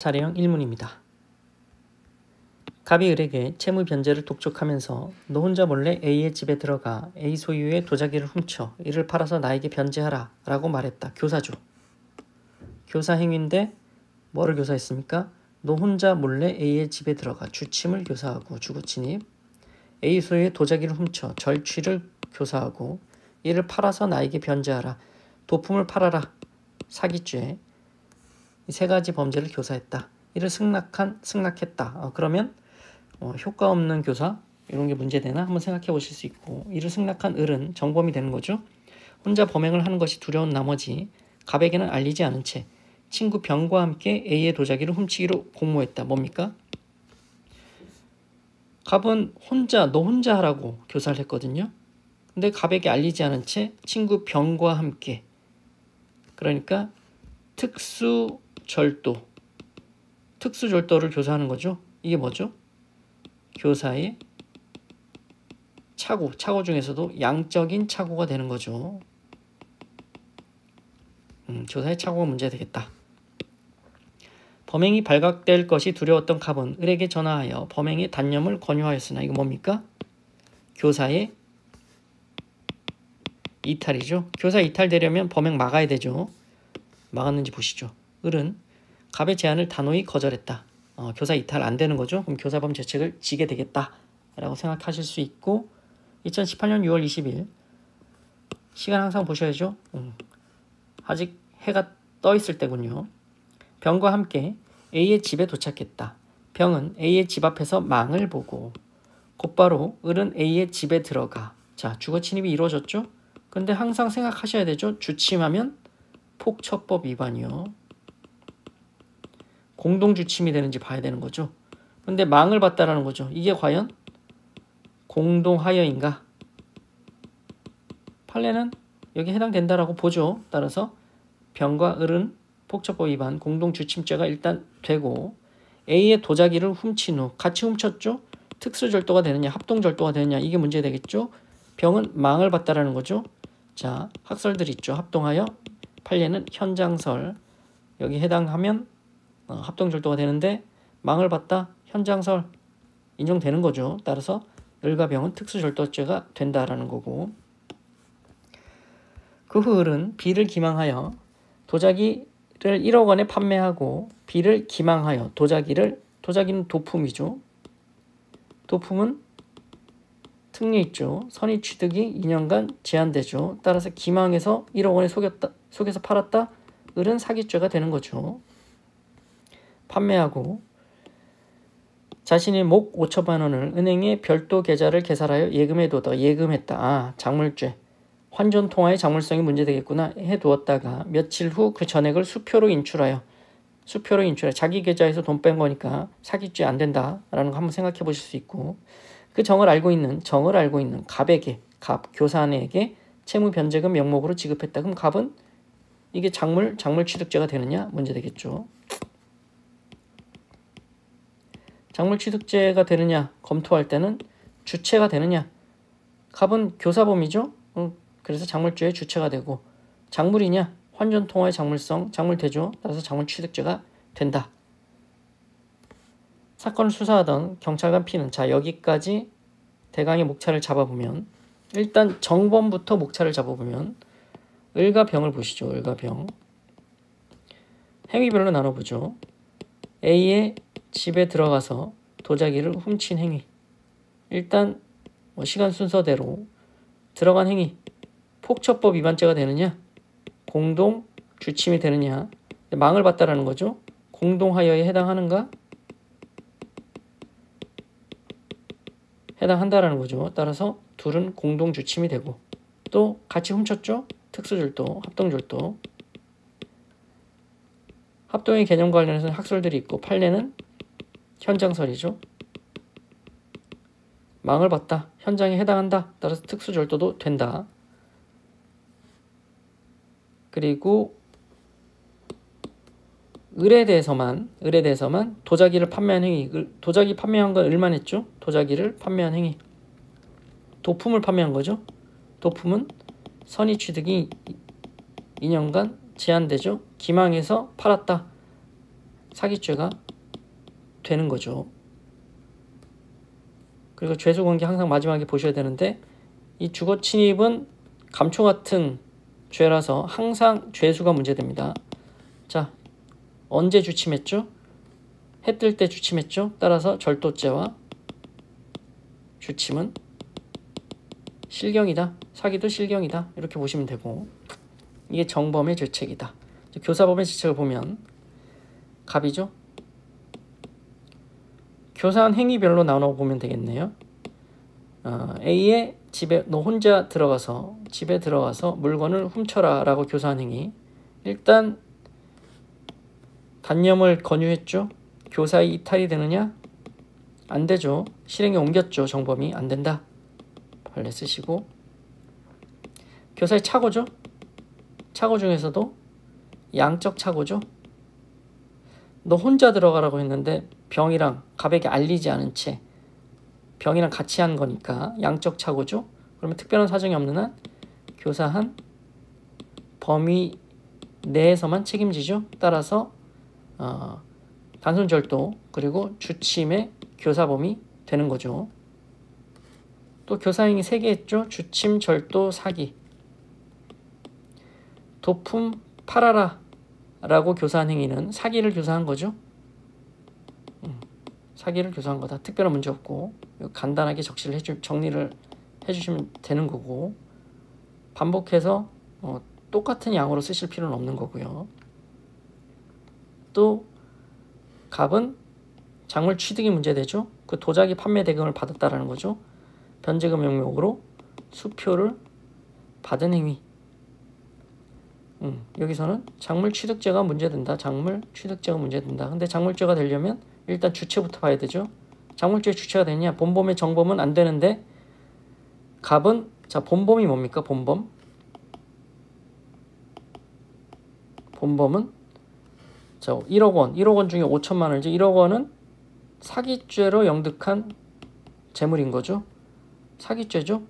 사례형 1문입니다. 갑이 을에게 채무 변제를 독촉하면서 너 혼자 몰래 A의 집에 들어가 A 소유의 도자기를 훔쳐 이를 팔아서 나에게 변제하라 라고 말했다. 교사죠. 교사 행위인데 뭐를 교사했습니까? 너 혼자 몰래 A의 집에 들어가 주침을 교사하고 주거침입, A 소유의 도자기를 훔쳐 절취를 교사하고 이를 팔아서 나에게 변제하라, 도품을 팔아라, 사기죄, 이 세 가지 범죄를 교사했다. 이를 승낙했다. 그러면 효과 없는 교사 이런 게 문제되나 한번 생각해 보실 수 있고, 이를 승낙한 을은 정범이 되는 거죠. 혼자 범행을 하는 것이 두려운 나머지 갑에게는 알리지 않은 채 친구 병과 함께 A의 도자기를 훔치기로 공모했다. 뭡니까? 갑은 너 혼자 하라고 교사를 했거든요. 근데 갑에게 알리지 않은 채 친구 병과 함께, 그러니까 특수절도를 교사하는 거죠. 이게 뭐죠? 교사의 착오 중에서도 양적인 착오가 되는 거죠. 교사의 착오가 문제되겠다. 범행이 발각될 것이 두려웠던 갑은 을에게 전화하여 범행의 단념을 권유하였으나 이거 뭡니까? 교사의 이탈이죠. 교사 이탈되려면 범행 막아야 되죠. 막았는지 보시죠. 을은 갑의 제안을 단호히 거절했다. 교사 이탈 안 되는 거죠. 그럼 교사범 죄책을 지게 되겠다 라고 생각하실 수 있고, 2018년 6월 20일 시간 항상 보셔야죠. 아직 해가 떠 있을 때군요. 병과 함께 A의 집에 도착했다. 병은 A의 집 앞에서 망을 보고 곧바로 을은 A의 집에 들어가. 자, 주거 침입이 이루어졌죠. 근데 항상 생각하셔야 되죠. 주침하면 폭처법 위반이요. 공동주침이 되는지 봐야 되는 거죠. 근데 망을 봤다라는 거죠. 이게 과연 공동하여인가? 판례는 여기 해당된다라고 보죠. 따라서 병과 을은 폭처법 위반 공동주침죄가 일단 되고, A의 도자기를 훔친 후 같이 훔쳤죠. 특수절도가 되느냐 합동절도가 되느냐 이게 문제 되겠죠. 병은 망을 봤다라는 거죠. 자, 학설들 있죠. 합동하여 판례는 현장설, 여기 해당하면 합동절도가 되는데 망을 봤다 현장설 인정되는 거죠. 따라서 을과 병은 특수절도죄가 된다라는 거고, 그 후 을은 B를 기망하여 도자기를 1억 원에 판매하고 B를 기망하여 도자기는 도품이죠. 도품은 특례 있죠. 선의 취득이 2년간 제한되죠. 따라서 기망해서 1억 원에 속여서 팔았다. 을은 사기죄가 되는 거죠. 판매하고 자신이 목 5천만 원을 은행에 별도 계좌를 개설하여 예금해 두었다가 예금했다. 작물죄. 환전 통화의 작물성이 문제되겠구나 해두었다가 며칠 후 그 전액을 수표로 인출해 자기 계좌에서 돈 뺀 거니까 사기죄 안 된다라는 거 한번 생각해 보실 수 있고, 그 정을 알고 있는 갑에게, 교사에게 채무 변제금 명목으로 지급했다. 그럼 갑은 이게 작물 취득죄가 되느냐 문제 되겠죠. 작물 취득죄가 되느냐 검토할 때는 주체가 되느냐. 갑은 교사범이죠. 그래서 작물죄의 주체가 되고, 작물이냐 환전통화의 작물성 작물되죠. 따라서 작물 취득죄가 된다. 사건을 수사하던 경찰관 P는 자 여기까지 대강의 목차를 잡아보면, 일단 정범부터 목차를 잡아보면 을과 병을 보시죠. 을과 병 행위별로 나눠보죠. A의 집에 들어가서 도자기를 훔친 행위, 일단 시간 순서대로 들어간 행위 폭처법 위반죄가 되느냐 공동 주침이 되느냐, 망을 봤다라는 거죠. 공동하여에 해당하는가? 해당한다라는 거죠. 따라서 둘은 공동 주침이 되고, 또 같이 훔쳤죠. 특수절도, 합동절도. 합동의 개념 관련해서는 학설들이 있고, 판례는 현장설이죠. 망을 봤다. 현장에 해당한다. 따라서 특수절도도 된다. 그리고 을에 대해서만 도자기를 판매한 행위, 도자기 판매한 건 을만 했죠. 도자기를 판매한 행위, 도품을 판매한 거죠. 도품은 선의 취득이 2년간 제한되죠. 기망해서 팔았다. 사기죄가 되는 거죠. 그리고 죄수관계 항상 마지막에 보셔야 되는데 이 주거 침입은 감초 같은 죄라서 항상 죄수가 문제됩니다. 자, 언제 주침했죠? 해 뜰 때 주침했죠? 따라서 절도죄와 주침은 실경이다. 사기도 실경이다. 이렇게 보시면 되고 이게 정범의 죄책이다. 교사범의 죄책을 보면 갑이죠. 교사한 행위별로 나눠 보면 되겠네요. A의 집에 너 혼자 들어가서 집에 들어가서 물건을 훔쳐라 라고 교사한 행위. 일단 단념을 권유했죠. 교사의 이탈이 되느냐? 안 되죠. 실행에 옮겼죠. 정범이 안 된다. 벌레 쓰시고 교사의 착오죠. 착오 중에서도 양적 착오죠. 너 혼자 들어가라고 했는데 병이랑 갑에게 알리지 않은 채 병이랑 같이 한 거니까 양적 착오죠. 그러면 특별한 사정이 없는 한 교사한 범위 내에서만 책임지죠. 따라서 단순절도 그리고 주침의 교사범이 되는 거죠. 또 교사행위 3개 했죠. 주침, 절도, 사기. 도품 팔아라 라고 교사한 행위는 사기를 교사한 거죠. 사기를 교사한 거다. 특별한 문제 없고 간단하게 정리를 해주시면 되는 거고 반복해서 똑같은 양으로 쓰실 필요는 없는 거고요. 또 갑은 작물 취득이 문제되죠. 그 도자기 판매 대금을 받았다라는 거죠. 변제금 명목으로 수표를 받은 행위. 여기서는 작물 취득죄가 문제된다. 작물 취득죄가 문제된다. 근데 작물죄가 되려면 일단 주체부터 봐야 되죠. 작물죄 주체가 되느냐? 본범의 정범은 안 되는데 갑은 자 본범이 뭡니까? 본범은 자 1억 원 중에 5천만 원이죠. 1억 원은 사기죄로 영득한 재물인 거죠. 사기죄죠.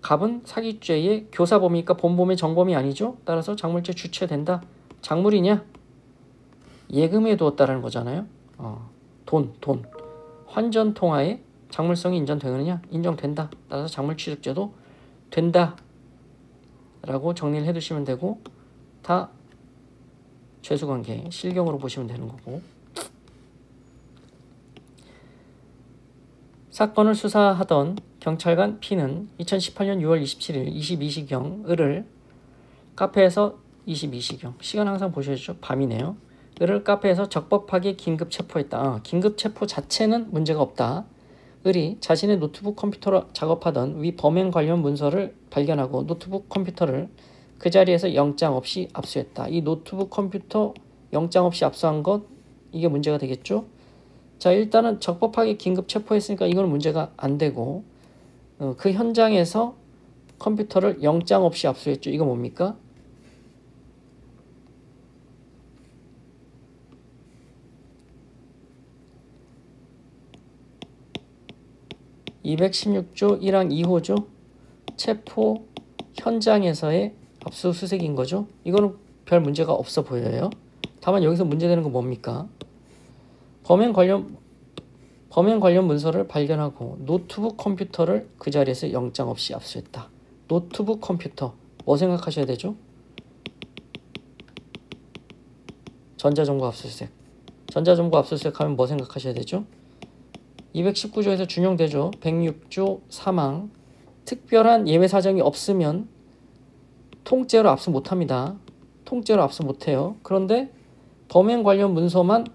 갑은 사기죄의 교사범이니까 본범의 정범이 아니죠. 따라서 작물죄 주체된다. 작물이냐? 예금에 두었다라는 거잖아요. 돈. 환전통화의 작물성이 인정되느냐? 인정된다. 따라서 작물취득죄도 된다. 라고 정리를 해두시면 되고 다 죄수관계, 실경으로 보시면 되는 거고 사건을 수사하던 경찰관 P는 2018년 6월 27일 22시경 을을 카페에서 22시경 시간 항상 보셔야죠. 밤이네요. 을을 카페에서 적법하게 긴급 체포했다. 긴급 체포 자체는 문제가 없다. 을이 자신의 노트북 컴퓨터로 작업하던 위 범행 관련 문서를 발견하고 노트북 컴퓨터를 그 자리에서 영장 없이 압수했다. 이 노트북 컴퓨터 영장 없이 압수한 것 이게 문제가 되겠죠. 자 일단은 적법하게 긴급 체포했으니까 이건 문제가 안 되고 그 현장에서 컴퓨터를 영장 없이 압수했죠. 이거 뭡니까? (216조 1항 2호죠) 체포 현장에서의 압수수색인 거죠. 이거는 별 문제가 없어 보여요. 다만 여기서 문제되는 건 뭡니까? 범행 관련 문서를 발견하고 노트북 컴퓨터를 그 자리에서 영장 없이 압수했다. 노트북 컴퓨터 뭐 생각하셔야 되죠? 전자정보 압수수색. 전자정보 압수수색하면 뭐 생각하셔야 되죠? 219조에서 준용되죠. 106조 3항 특별한 예외 사정이 없으면 통째로 압수 못합니다. 통째로 압수 못해요. 그런데 범행 관련 문서만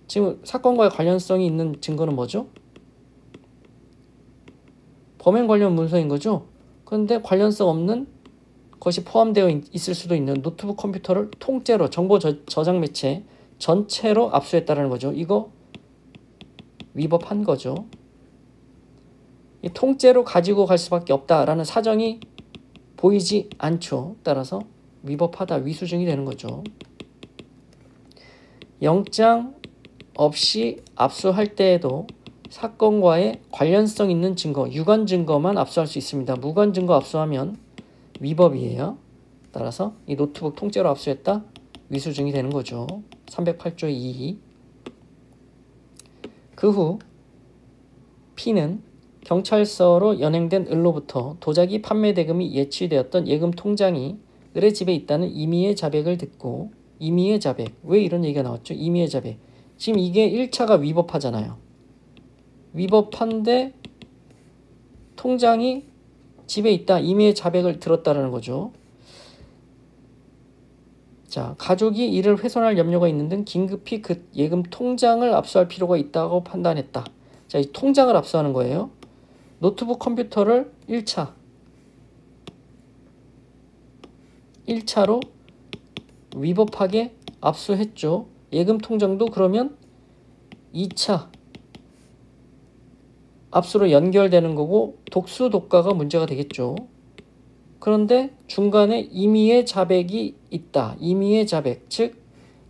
지금 사건과의 관련성이 있는 증거는 뭐죠? 범행 관련 문서인 거죠. 그런데 관련성 없는 것이 포함되어 있을 수도 있는 노트북 컴퓨터를 통째로 정보 저장 매체 전체로 압수했다는 거죠. 이거 위법한 거죠. 이 통째로 가지고 갈 수밖에 없다라는 사정이 보이지 않죠. 따라서 위법하다, 위수증이 되는 거죠. 영장 없이 압수할 때에도 사건과의 관련성 있는 증거, 유관 증거만 압수할 수 있습니다. 무관 증거 압수하면 위법이에요. 따라서 이 노트북 통째로 압수했다, 위수증이 되는 거죠. 308조 2. 그 후 P는 경찰서로 연행된 을로부터 도자기 판매 대금이 예치되었던 예금 통장이 을의 집에 있다는 임의의 자백을 듣고, 임의의 자백, 왜 이런 얘기가 나왔죠? 임의의 자백. 지금 이게 1차가 위법하잖아요. 위법한데 통장이 집에 있다, 임의의 자백을 들었다라는 거죠. 자, 가족이 이를 훼손할 염려가 있는 등 긴급히 그 예금 통장을 압수할 필요가 있다고 판단했다. 자, 이 통장을 압수하는 거예요. 노트북 컴퓨터를 1차로 위법하게 압수했죠. 예금 통장도 그러면 2차 압수로 연결되는 거고 독수 독과가 문제가 되겠죠. 그런데 중간에 임의의 자백이 있다. 임의의 자백, 즉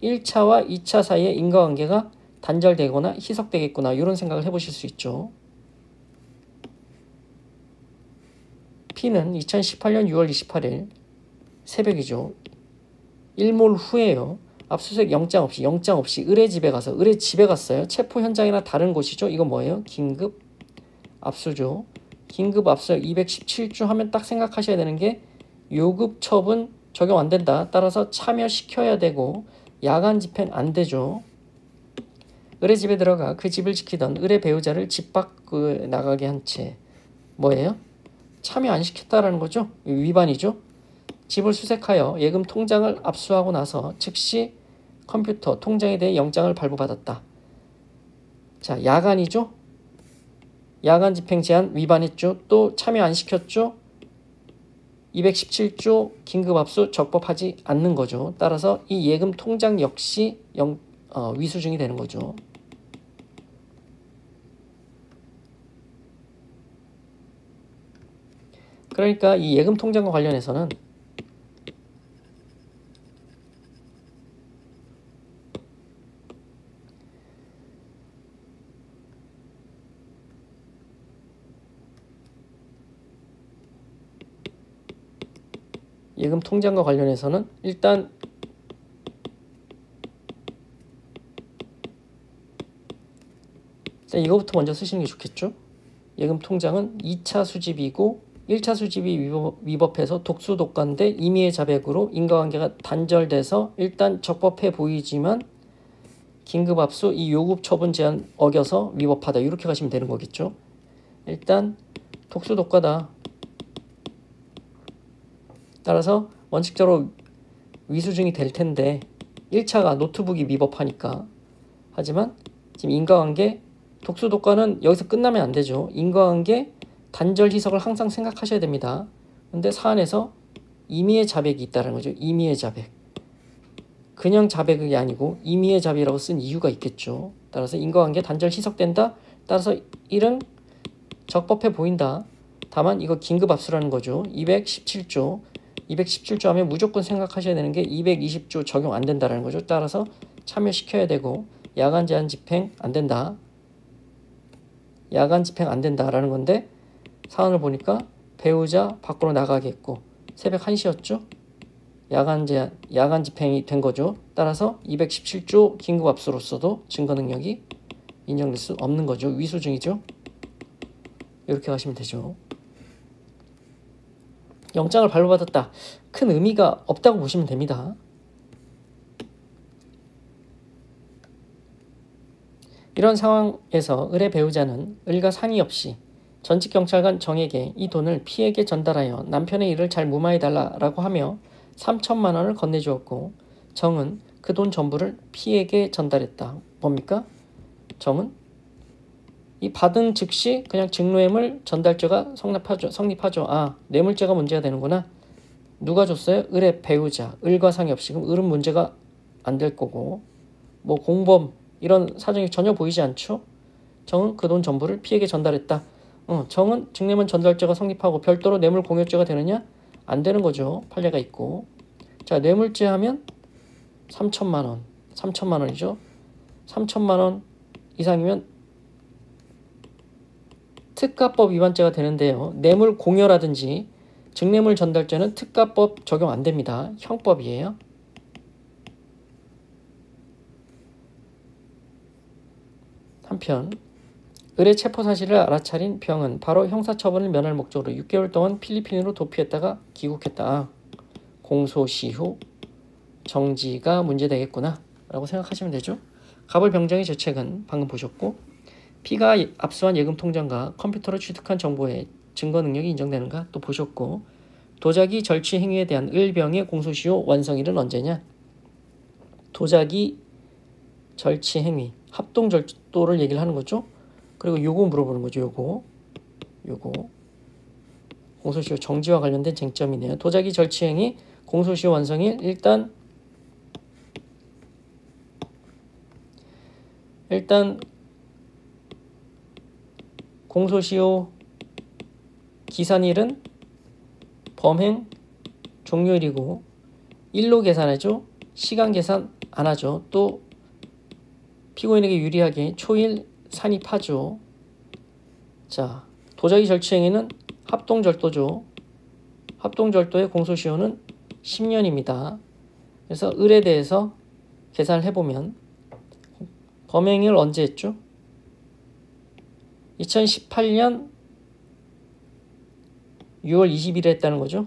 1차와 2차 사이의 인과관계가 단절되거나 희석되겠구나, 이런 생각을 해보실 수 있죠. P는 2018년 6월 28일 새벽이죠. 일몰 후에요. 압수수색 영장 없이 을의 집에 갔어요. 체포 현장이나 다른 곳이죠. 이건 뭐예요? 긴급 압수죠. 긴급 압수 217조 하면 딱 생각하셔야 되는 게 요급 처분 적용 안 된다. 따라서 참여시켜야 되고 야간 집행 안 되죠. 을의 집에 들어가 그 집을 지키던 을의 배우자를 집 밖에 나가게 한 채 뭐예요? 참여 안 시켰다라는 거죠. 위반이죠. 집을 수색하여 예금 통장을 압수하고 나서 즉시 컴퓨터 통장에 대해 영장을 발부받았다. 자, 야간이죠. 야간 집행 제한 위반했죠. 또 참여 안 시켰죠. 217조 긴급압수 적법하지 않는 거죠. 따라서 이 예금 통장 역시 위수증이 되는 거죠. 그러니까 이 예금 통장과 관련해서는 일단 이거부터 먼저 쓰시는 게 좋겠죠. 예금 통장은 2차 수집이고 1차 수집이 위법해서 독수 독과인데 임의의 자백으로 인과관계가 단절돼서 일단 적법해 보이지만 긴급압수 이 요급 처분 제한 어겨서 위법하다, 이렇게 가시면 되는 거겠죠. 일단 독수 독과다. 따라서 원칙적으로 위수증이 될 텐데 1차가 노트북이 위법하니까. 하지만 지금 인과관계 독수 독과는 여기서 끝나면 안 되죠. 인과관계 단절 희석을 항상 생각하셔야 됩니다. 근데 사안에서 임의의 자백이 있다는 거죠. 임의의 자백. 그냥 자백이 아니고 임의의 자백이라고 쓴 이유가 있겠죠. 따라서 인과관계 단절 희석된다. 따라서 1은 적법해 보인다. 다만 이거 긴급압수라는 거죠. 217조 하면 무조건 생각하셔야 되는 게 220조 적용 안 된다는 거죠. 따라서 참여시켜야 되고 야간 제한 집행 안 된다. 야간 집행 안 된다라는 건데 사안을 보니까 배우자 밖으로 나가겠고 새벽 1시였죠. 야간 집행이 된 거죠. 따라서 217조 긴급압수로서도 증거 능력이 인정될 수 없는 거죠. 위수증이죠. 이렇게 가시면 되죠. 영장을 발부받았다. 큰 의미가 없다고 보시면 됩니다. 이런 상황에서 을의 배우자는 을과 상의 없이 전직경찰관 정에게 이 돈을 P에게 전달하여 남편의 일을 잘 무마해달라고 하며 3천만 원을 건네주었고 정은 그 돈 전부를 P에게 전달했다. 뭡니까? 정은 이 받은 즉시 그냥 직노예물 전달죄가 성립하죠. 아, 뇌물죄가 문제가 되는구나. 누가 줬어요? 을의 배우자. 을과 상의 없이. 그럼 을은 문제가 안 될 거고 뭐 공범 이런 사정이 전혀 보이지 않죠. 정은 그 돈 전부를 P에게 전달했다. 정은 직뇌물 전달죄가 성립하고 별도로 뇌물 공여죄가 되느냐? 안 되는 거죠. 판례가 있고. 자, 뇌물죄 하면 3천만 원. 3천만 원이죠. 3천만 원 이상이면 특가법 위반죄가 되는데요. 뇌물 공여라든지 직뇌물 전달죄는 특가법 적용 안 됩니다. 형법이에요. 한편 을의 체포 사실을 알아차린 병은 바로 형사처분을 면할 목적으로 6개월 동안 필리핀으로 도피했다가 귀국했다. 공소시 후 정지가 문제되겠구나 라고 생각하시면 되죠. 갑을 병정의 죄책은 방금 보셨고, P가 압수한 예금 통장과 컴퓨터로 취득한 정보의 증거 능력이 인정되는가 또 보셨고, 도자기 절취 행위에 대한 을병의 공소시효 완성일은 언제냐. 도자기 절취 행위, 합동 절도를 얘기를 하는 거죠. 그리고 요거 물어보는 거죠. 요거 공소시효 정지와 관련된 쟁점이네요. 도자기 절취 행위 공소시효 완성일, 일단 공소시효 기산일은 범행 종료일이고, 일로 계산하죠. 시간 계산 안 하죠. 또 피고인에게 유리하게 초일 산입하죠. 자, 도자기 절취 행위는 합동절도죠. 합동절도의 공소시효는 10년입니다. 그래서 을에 대해서 계산을 해보면 범행을 언제 했죠? 2018년 6월 20일에 했다는 거죠.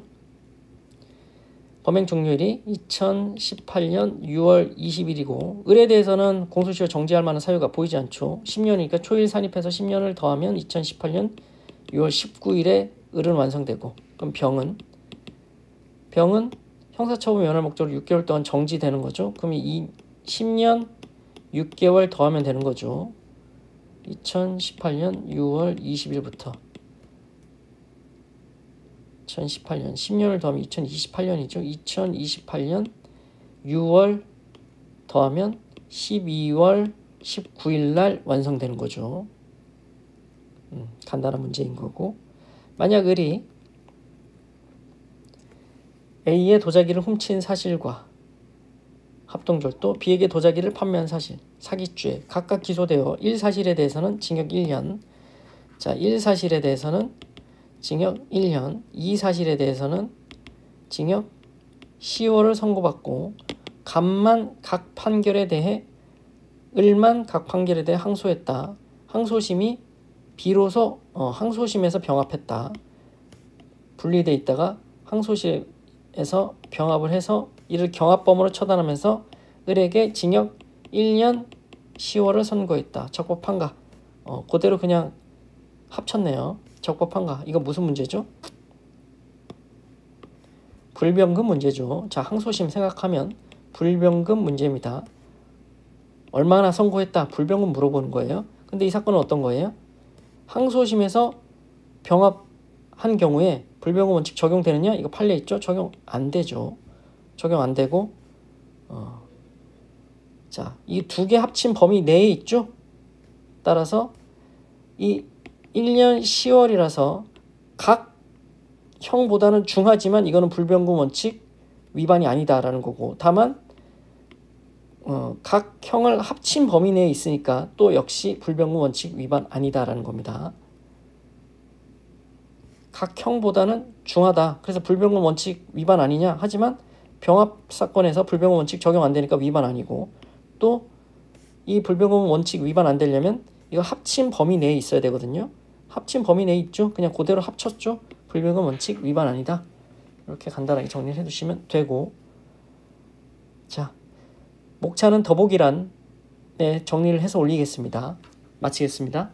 범행 종료일이 2018년 6월 20일이고 을에 대해서는 공소시효 정지할 만한 사유가 보이지 않죠. 10년이니까 초일 산입해서 10년을 더하면 2018년 6월 19일에 을은 완성되고, 그럼 병은 형사처분 면할 목적으로 6개월 동안 정지되는 거죠. 그럼 이 10년 6개월 더하면 되는 거죠. 2018년 6월 20일부터 2018년 10년을 더하면 2028년이죠. 2028년 6월 더하면 12월 19일 날 완성되는 거죠. 간단한 문제인 거고, 만약 을이 A의 도자기를 훔친 사실과 합동절도, B에게 도자기를 판매한 사실, 사기죄 각각 기소되어 1사실에 대해서는 징역 1년, 자 1사실에 대해서는 징역 1년, 2사실에 대해서는 징역 10월을 선고받고, 갑만 각 판결에 대해 을만 각 판결에 대해 항소했다. 항소심이 비로소 항소심에서 병합했다. 분리돼 있다가 항소심에서 병합을 해서 이를 경합범으로 처단하면서 을에게 징역 1년 10월을 선고했다. 적법한가? 그대로 그냥 합쳤네요. 적법한가? 이거 무슨 문제죠? 불병금 문제죠. 자, 항소심 생각하면 불병금 문제입니다. 얼마나 선고했다? 불병금 물어보는 거예요. 근데 이 사건은 어떤 거예요? 항소심에서 병합한 경우에 불병금 원칙 적용되느냐? 이거 판례 있죠? 적용 안 되죠. 적용 안 되고, 자, 이 두 개 합친 범위 내에 있죠? 따라서 이 1년 10월이라서 각 형보다는 중하지만 이거는 불병금 원칙 위반이 아니다라는 거고, 다만 각 형을 합친 범위 내에 있으니까 또 역시 불병금 원칙 위반 아니다라는 겁니다. 각 형보다는 중하다. 그래서 불병금 원칙 위반 아니냐? 하지만 병합 사건에서 불병금 원칙 적용 안 되니까 위반 아니고, 또 이 불병금 원칙 위반 안 되려면 이거 합친 범위 내에 있어야 되거든요. 합친 범위 내에 있죠. 그냥 그대로 합쳤죠. 불병금 원칙 위반 아니다. 이렇게 간단하게 정리를 해두시면 되고, 자, 목차는 더보기란에 정리를 해서 올리겠습니다. 마치겠습니다.